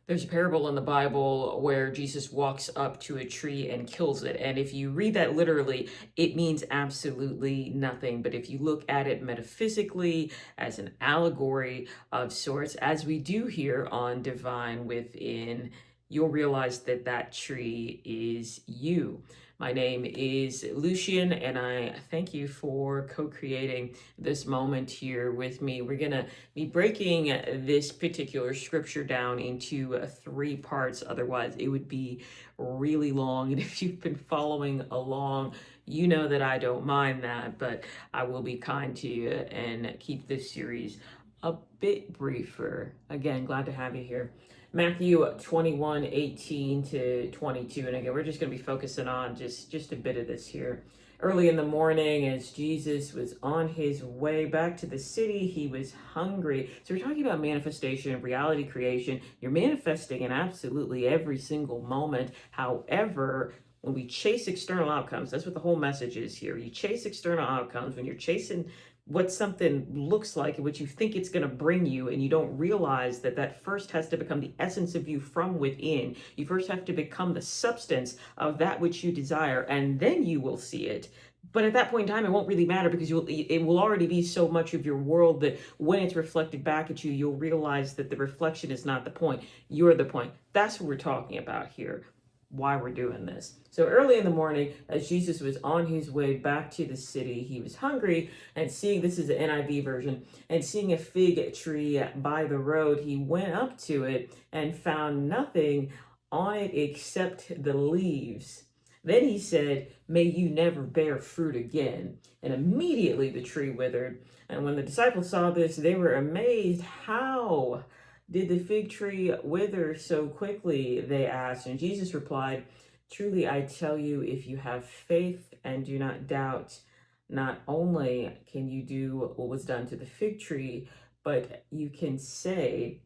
There's a parable in the Bible where Jesus walks up to a tree and kills it. And if you read that literally, it means absolutely nothing. But if you look at it metaphysically as an allegory of sorts, as we do here on Divine Within, you'll realize that that tree is you. My name is Lucian, and I thank you for co-creating this moment here with me. We're going to be breaking this particular scripture down into 3 parts. Otherwise, it would be really long. And if you've been following along, you know that I don't mind that, but I will be kind to you and keep this series a bit briefer. Again, glad to have you here. Matthew 21:18-22. And again, we're just going to be focusing on just a bit of this here. Early in the morning, as Jesus was on his way back to the city, he was hungry. So we're talking about manifestation, reality creation. You're manifesting in absolutely every single moment. However, when we chase external outcomes, that's what the whole message is here. You chase external outcomes when you're chasing what something looks like and what you think it's going to bring you, and you don't realize that that first has to become the essence of you from within. You first have to become the substance of that which you desire, and then you will see it. But at that point in time, it won't really matter, because it will already be so much of your world that when it's reflected back at you, you'll realize that the reflection is not the point. You're the point. That's what we're talking about here, why we're doing this. So early in the morning, as Jesus was on his way back to the city, he was hungry, and seeing, this is the NIV version, and seeing a fig tree by the road, he went up to it and found nothing on it except the leaves. Then he said, "May you never bear fruit again." And immediately the tree withered. And when the disciples saw this, they were amazed. "How did the fig tree wither so quickly?" they asked. And Jesus replied, "Truly I tell you, if you have faith and do not doubt, not only can you do what was done to the fig tree, but you can say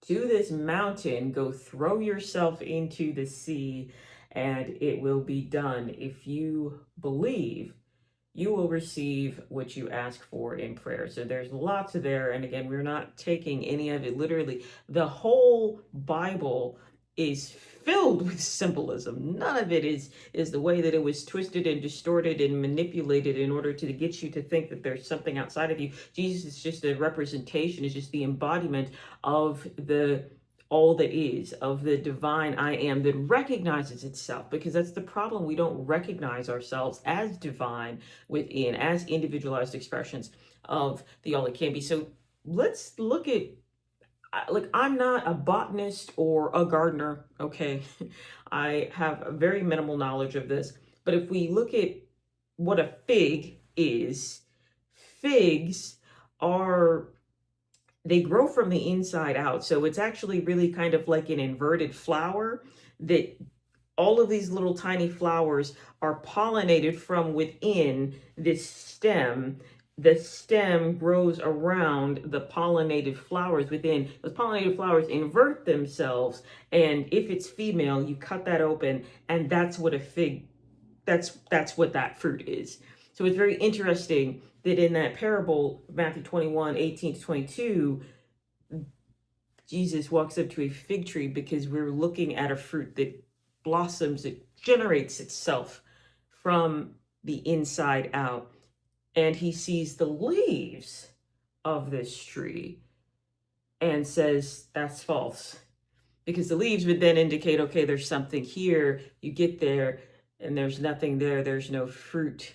to this mountain, go throw yourself into the sea, and it will be done. If you believe, you will receive what you ask for in prayer." So there's lots of there. And again, we're not taking any of it literally. The whole Bible is filled with symbolism. None of it is the way that it was twisted and distorted and manipulated in order to get you to think that there's something outside of you. Jesus is just a representation, is just the embodiment of the all that is, of the divine I am that recognizes itself, because that's the problem. We don't recognize ourselves as divine within, as individualized expressions of the all that can be. So let's look at, like, I'm not a botanist or a gardener, okay? I have a very minimal knowledge of this. But if we look at what a fig is, figs are, they grow from the inside out. So it's actually really kind of like an inverted flower, that all of these little tiny flowers are pollinated from within this stem. The stem grows around the pollinated flowers within. Those pollinated flowers invert themselves, and if it's female, you cut that open, and that's what a fig, that's what that fruit is. So it's very interesting that in that parable, Matthew 21:18-22, Jesus walks up to a fig tree, because we're looking at a fruit that blossoms, it generates itself from the inside out. And he sees the leaves of this tree and says, that's false. Because the leaves would then indicate, okay, there's something here. You get there and there's nothing there. There's no fruit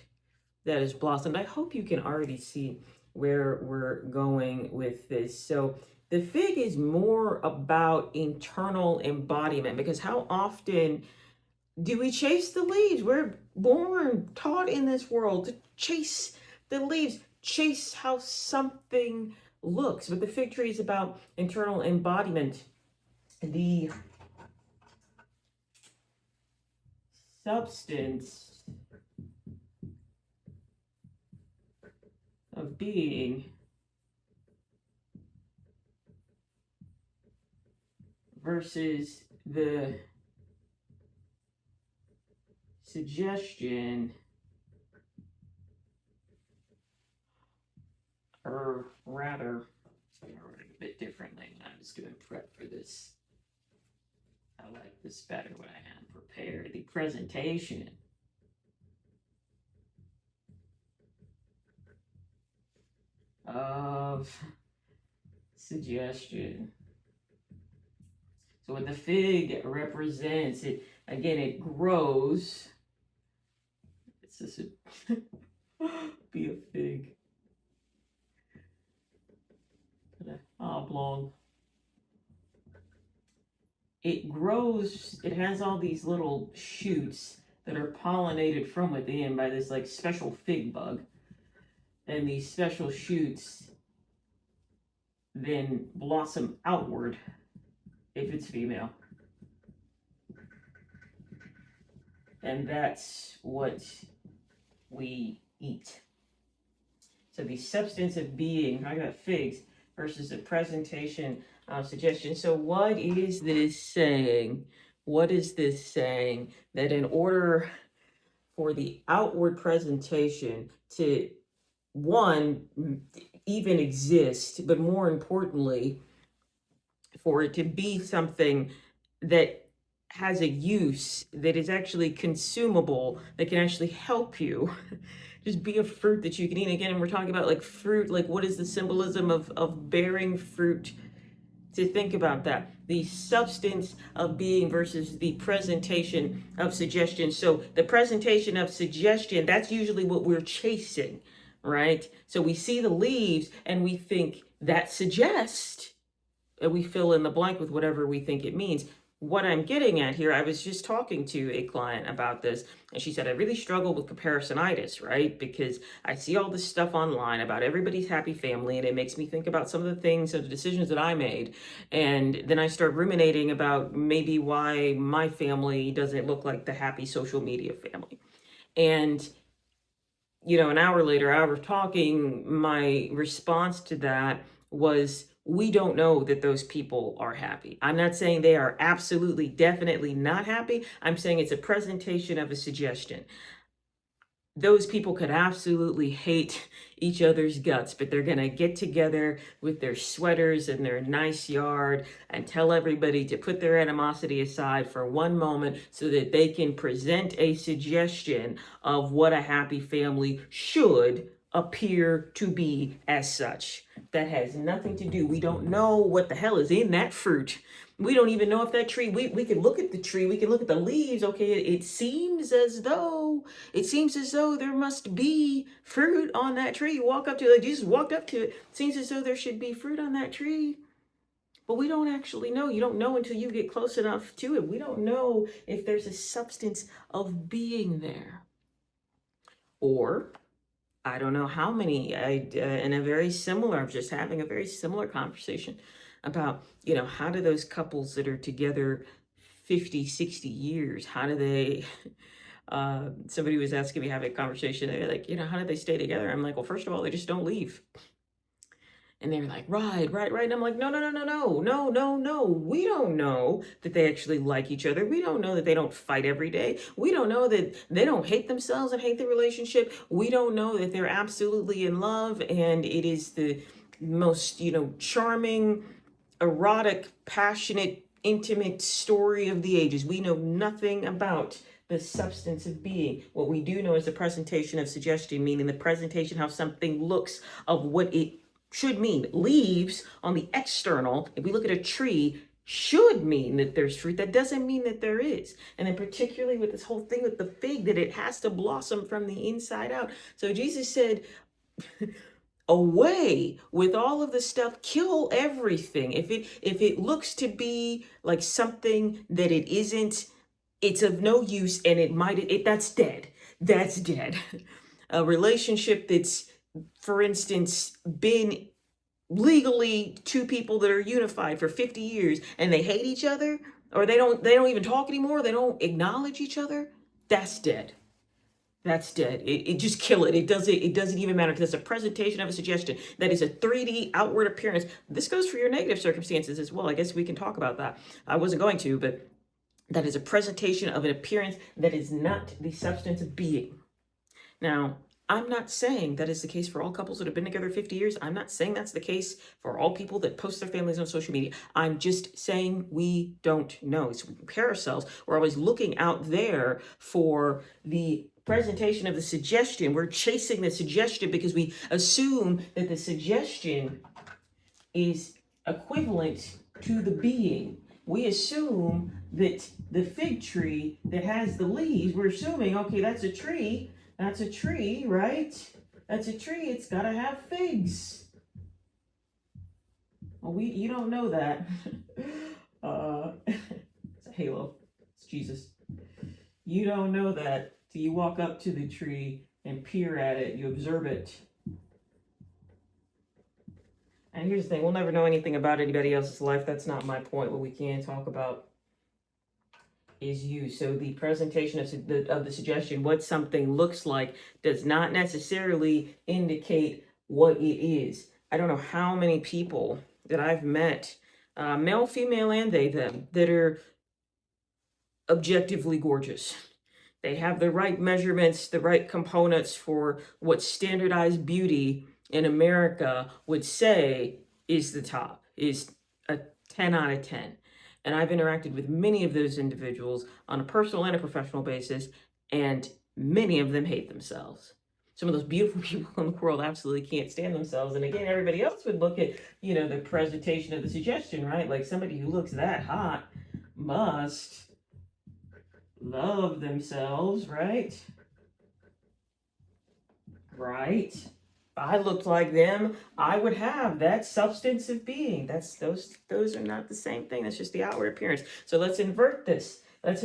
that has blossomed. I hope you can already see where we're going with this. So the fig is more about internal embodiment, because how often do we chase the leaves? We're born, taught in this world to chase the leaves, chase how something looks. But the fig tree is about internal embodiment, the substance of being versus the suggestion, or rather, a bit differently. I'm just doing prep for this this better what I have prepared. The presentation of suggestion. So what the fig represents, it again, it grows. It's just be a fig. Put an oblong. It grows, it has all these little shoots that are pollinated from within by this like special fig bug. And these special shoots then blossom outward if it's female. And that's what we eat. So the substance of being, talking about figs, versus the presentation of suggestion. So what is this saying? What is this saying? That in order for the outward presentation to, one, even exist, but more importantly, for it to be something that has a use, that is actually consumable, that can actually help you, just be a fruit that you can eat. Again, and we're talking about like fruit, like what is the symbolism of bearing fruit? To think about that, the substance of being versus the presentation of suggestion. So the presentation of suggestion, that's usually what we're chasing, right? So we see the leaves and we think that suggests, and we fill in the blank with whatever we think it means. What I'm getting at here, I was just talking to a client about this, and she said, I really struggle with comparisonitis, right? Because I see all this stuff online about everybody's happy family, and it makes me think about some of the things, of the decisions that I made. And then I start ruminating about maybe why my family doesn't look like the happy social media family. And, you know, an hour later, hour of talking, my response to that was, we don't know that those people are happy. I'm not saying they are absolutely, definitely not happy. I'm saying it's a presentation of a suggestion. Those people could absolutely hate each other's guts, but they're going to get together with their sweaters and their nice yard and tell everybody to put their animosity aside for one moment so that they can present a suggestion of what a happy family should appear to be as such. That has nothing to do. We don't know what the hell is in that fruit. We don't even know if that tree, we can look at the tree, we can look at the leaves. Okay, it seems as though there must be fruit on that tree. You walk up to it, like Jesus walked up to it. It seems as though there should be fruit on that tree. But we don't actually know. You don't know until you get close enough to it. We don't know if there's a substance of being there. Or, I don't know how many, in a very similar, I'm just having a very similar conversation about, you know, how do those couples that are together 50, 60 years, how do they, somebody was asking me, having a conversation, they're like, you know, how do they stay together? I'm like, well, first of all, they just don't leave. And they were like, right. And I'm like, no. We don't know that they actually like each other. We don't know that they don't fight every day. We don't know that they don't hate themselves and hate the relationship. We don't know that they're absolutely in love and it is the most, you know, charming, erotic, passionate, intimate story of the ages. We know nothing about the substance of being. What we do know is the presentation of suggestion, meaning the presentation, how something looks, of what it should mean. Leaves on the external, if we look at a tree, should mean that there's fruit. That doesn't mean that there is. And then particularly with this whole thing with the fig, that it has to blossom from the inside out. So Jesus said, away with all of the stuff, kill everything. If it looks to be like something that it isn't, it's of no use, and that's dead. That's dead. A relationship that's, for instance, been legally two people that are unified for 50 years and they hate each other, or they don't even talk anymore, they don't acknowledge each other, that's dead. That's dead. It just kill it. It doesn't even matter, because it's a presentation of a suggestion. That is a 3D outward appearance. This goes for your negative circumstances as well. I guess we can talk about that. I wasn't going to, but that is a presentation of an appearance that is not the substance of being. Now, I'm not saying that is the case for all couples that have been together 50 years. I'm not saying that's the case for all people that post their families on social media. I'm just saying we don't know. So we compare ourselves. We're always looking out there for the presentation of the suggestion. We're chasing the suggestion because we assume that the suggestion is equivalent to the being. We assume that the fig tree that has the leaves, we're assuming, okay, that's a tree, right? That's a tree, it's gotta have figs. Well, you don't know that. It's a halo, it's Jesus. You don't know that till you walk up to the tree and peer at it, you observe it. And here's the thing, we'll never know anything about anybody else's life. That's not my point. What we can talk about is you. So the presentation of the suggestion, what something looks like, does not necessarily indicate what it is. I don't know how many people that I've met, male, female, and they, them, that are objectively gorgeous. They have the right measurements, the right components for what standardized beauty in America would say is the top, is a 10 out of 10. And I've interacted with many of those individuals on a personal and a professional basis, and many of them hate themselves. Some of those beautiful people in the world absolutely can't stand themselves. And again, everybody else would look at, the presentation of the suggestion, right? Like somebody who looks that hot must love themselves, right? Right? If I looked like them, I would have that substance of being. Those are not the same thing. That's just the outward appearance. So let's invert this. Let's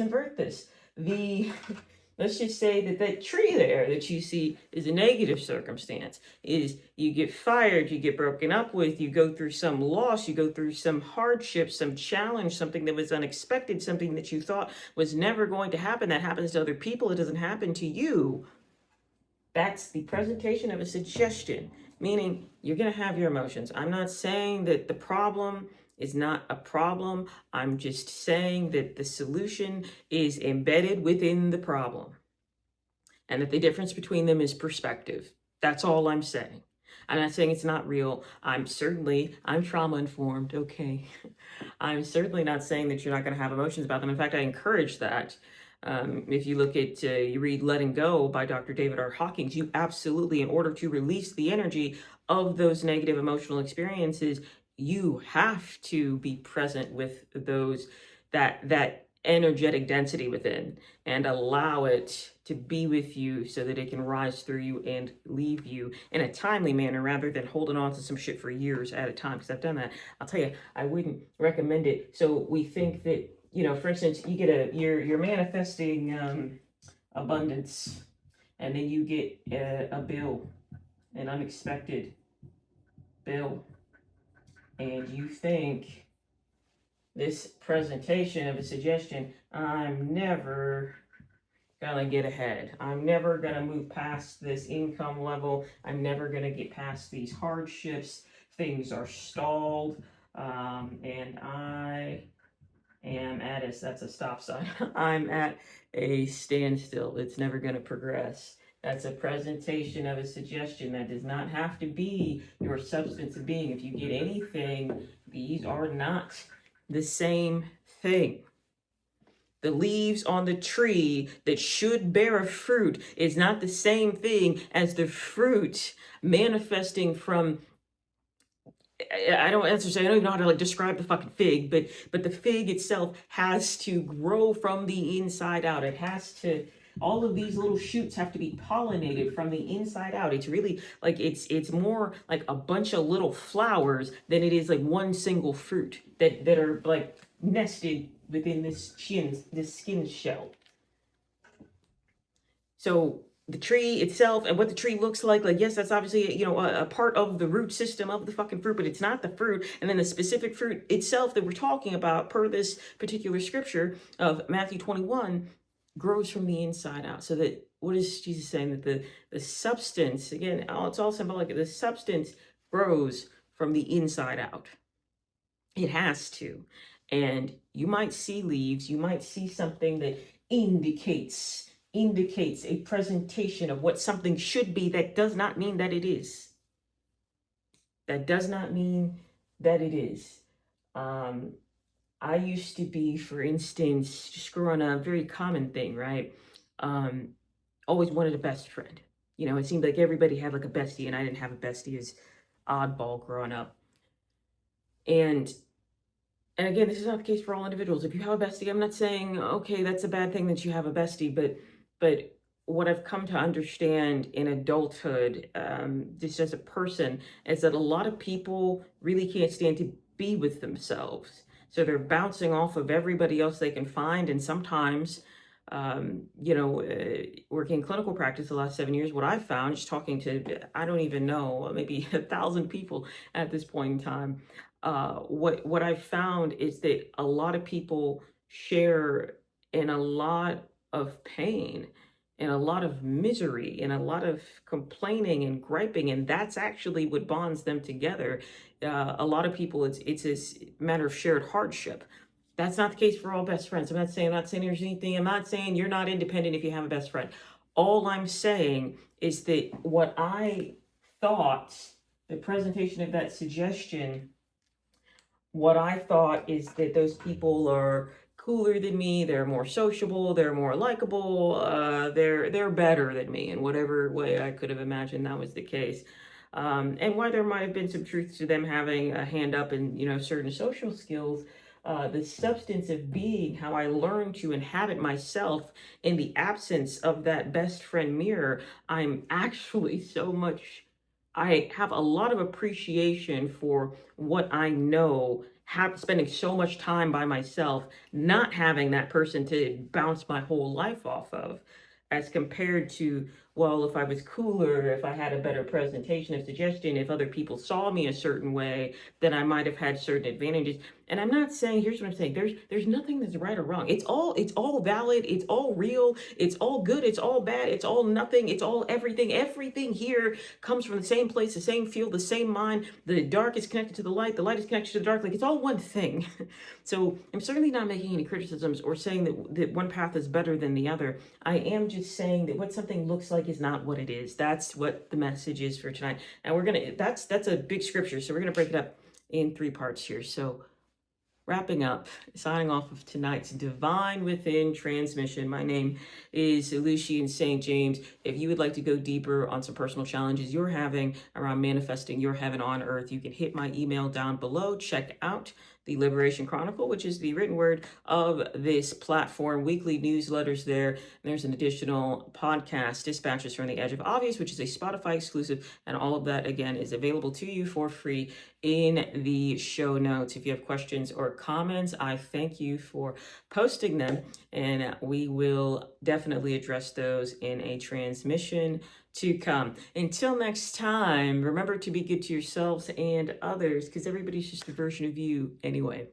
just say that tree there that you see is a negative circumstance. Is you get fired, you get broken up with, you go through some loss, you go through some hardship, some challenge, something that was unexpected, something that you thought was never going to happen. That happens to other people. It doesn't happen to you. That's the presentation of a suggestion, meaning you're going to have your emotions. I'm not saying that the problem is not a problem. I'm just saying that the solution is embedded within the problem, and that the difference between them is perspective. That's all I'm saying. I'm not saying it's not real. I'm trauma informed, okay? I'm certainly not saying that you're not going to have emotions about them. In fact, I encourage that. If you look at, you read Letting Go by Dr. David R. Hawkins, you absolutely, in order to release the energy of those negative emotional experiences, you have to be present with that energetic density within, and allow it to be with you so that it can rise through you and leave you in a timely manner, rather than holding on to some shit for years at a time. Because I've done that. I'll tell you, I wouldn't recommend it. So we think that, for instance, you're manifesting abundance, and then you get a bill, an unexpected bill, and you think this presentation of a suggestion, I'm never gonna get ahead. I'm never gonna move past this income level. I'm never gonna get past these hardships. Things are stalled, and I am that's a stop sign. I'm at a standstill. It's never going to progress. That's a presentation of a suggestion. That does not have to be your substance of being. If you get anything, these are not the same thing. The leaves on the tree that should bear a fruit is not the same thing as the fruit manifesting from, I don't even know how to describe the fucking fig, but the fig itself has to grow from the inside out. It has to, all of these little shoots have to be pollinated from the inside out. It's really like, it's more like a bunch of little flowers than it is like one single fruit that are like nested within this skin shell. So the tree itself and what the tree looks like, yes, that's obviously, a part of the root system of the fucking fruit, but it's not the fruit. And then the specific fruit itself that we're talking about, per this particular scripture of Matthew 21, grows from the inside out. So that, what is Jesus saying? That the substance, again, it's all symbolic, the substance grows from the inside out. It has to. And you might see leaves, you might see something that indicates indicates a presentation of what something should be, that does not mean that it is. That does not mean that it is. I used to be, for instance, just growing up, very common thing, right? Always wanted a best friend. You know, it seemed like everybody had like a bestie, and I didn't have a bestie as oddball growing up. And again, this is not the case for all individuals. If you have a bestie, I'm not saying, okay, that's a bad thing that you have a bestie, but what I've come to understand in adulthood, just as a person, is that a lot of people really can't stand to be with themselves. So they're bouncing off of everybody else they can find. And sometimes, working in clinical practice the last 7 years, what I've found, just talking to, I don't even know, maybe 1,000 people at this point in time, what I've found is that a lot of people share in a lot of pain and a lot of misery and a lot of complaining and griping, and that's actually what bonds them together. A lot of people, it's a matter of shared hardship. That's not the case for all best friends. I'm not saying there's anything. I'm not saying you're not independent if you have a best friend. All I'm saying is that what I thought, the presentation of that suggestion, what I thought is that those people are cooler than me, they're more sociable, they're more likable, they're better than me in whatever way I could have imagined that was the case. And why there might have been some truth to them having a hand up in, certain social skills, the substance of being, how I learned to inhabit myself in the absence of that best friend mirror, I'm actually I have a lot of appreciation for what I know, spending so much time by myself, not having that person to bounce my whole life off of, as compared to, well, if I was cooler, if I had a better presentation of suggestion, if other people saw me a certain way, then I might have had certain advantages. And I'm not saying, here's what I'm saying, there's nothing that's right or wrong. It's all valid, it's all real, it's all good, it's all bad, it's all nothing, it's all everything. Everything here comes from the same place, the same field, the same mind. The dark is connected to the light is connected to the dark. Like, it's all one thing. So I'm certainly not making any criticisms or saying that one path is better than the other. I am just saying that what something looks like is not what it is. That's what the message is for tonight. And that's a big scripture, so we're gonna break it up in 3 parts here. So wrapping up, signing off of tonight's Divine Within transmission. My name is Lucian St. James. If you would like to go deeper on some personal challenges you're having around manifesting your heaven on earth, you can hit my email down below. Check out the Liberation Chronicle, which is the written word of this platform. Weekly newsletters there. There's an additional podcast, Dispatches from the Edge of Obvious, which is a Spotify exclusive. And all of that, again, is available to you for free in the show notes. If you have questions or comments, I thank you for posting them, and we will definitely address those in a transmission to come. Until next time, remember to be good to yourselves and others, because everybody's just a version of you anyway.